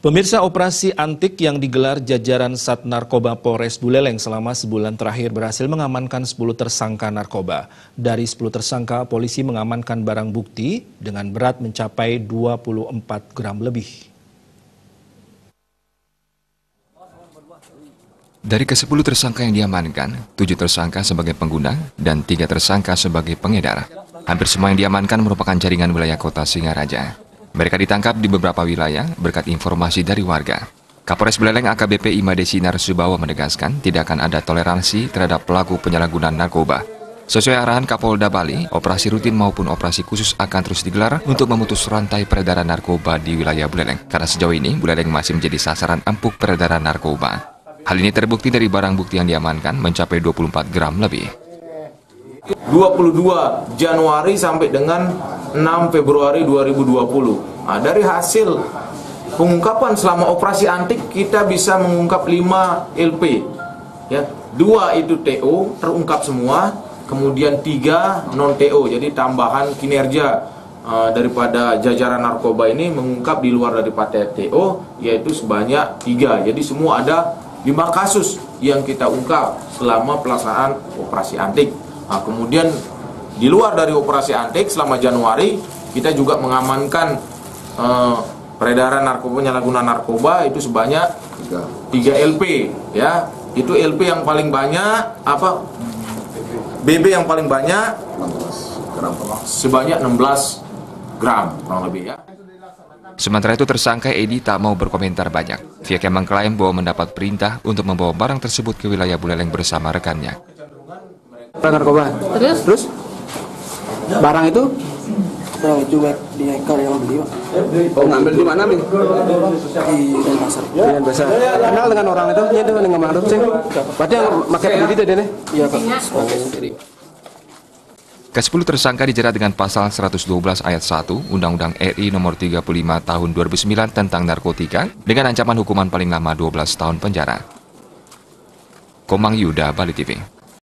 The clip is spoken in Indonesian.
Pemirsa, operasi antik yang digelar jajaran Sat Narkoba Polres Buleleng selama sebulan terakhir berhasil mengamankan 10 tersangka narkoba. Dari 10 tersangka, polisi mengamankan barang bukti dengan berat mencapai 24 gram lebih. Dari ke-10 tersangka yang diamankan, 7 tersangka sebagai pengguna dan 3 tersangka sebagai pengedar. Hampir semua yang diamankan merupakan jaringan wilayah kota Singaraja. Mereka ditangkap di beberapa wilayah berkat informasi dari warga. Kapolres Buleleng AKBP Imade Sinar Subawa menegaskan tidak akan ada toleransi terhadap pelaku penyalahgunaan narkoba. Sesuai arahan Kapolda Bali, operasi rutin maupun operasi khusus akan terus digelar untuk memutus rantai peredaran narkoba di wilayah Buleleng. Karena sejauh ini, Buleleng masih menjadi sasaran empuk peredaran narkoba. Hal ini terbukti dari barang bukti yang diamankan mencapai 24 gram lebih. 22 Januari sampai dengan 6 Februari 2020. Nah, dari hasil pengungkapan selama operasi antik kita bisa mengungkap 5 LP. Ya, 2 itu TO terungkap semua, kemudian 3 non TO. Jadi tambahan kinerja daripada jajaran narkoba ini mengungkap di luar daripada TO yaitu sebanyak 3. Jadi semua ada 5 kasus yang kita ungkap selama pelaksanaan operasi antik. Nah, kemudian di luar dari operasi antik selama Januari kita juga mengamankan peredaran narkoba, penyalahgunaan narkoba itu sebanyak 3 LP ya. Itu LP yang paling banyak BB yang paling banyak 16 gram, sebanyak 16 gram kurang lebih ya. Sementara itu tersangka Edi tak mau berkomentar banyak. Pihaknya mengklaim bahwa mendapat perintah untuk membawa barang tersebut ke wilayah Buleleng bersama rekannya. Narkoba. Terus? Barang itu? Barang itu di Eka yang beli. Oh, ngambil di mana, Min? Di Denpasar. Di Denpasar. Kenal dengan orang itu? Iya, dengan Ma'ruf sih. Berarti yang pakai sendiri tadi nih? Iya, Pak. Pakai sendiri. Ke-10 tersangka dijerat dengan pasal 112 ayat 1 Undang-Undang RI nomor 35 tahun 2009 tentang narkotika dengan ancaman hukuman paling lama 12 tahun penjara. Komang Yuda, Bali TV.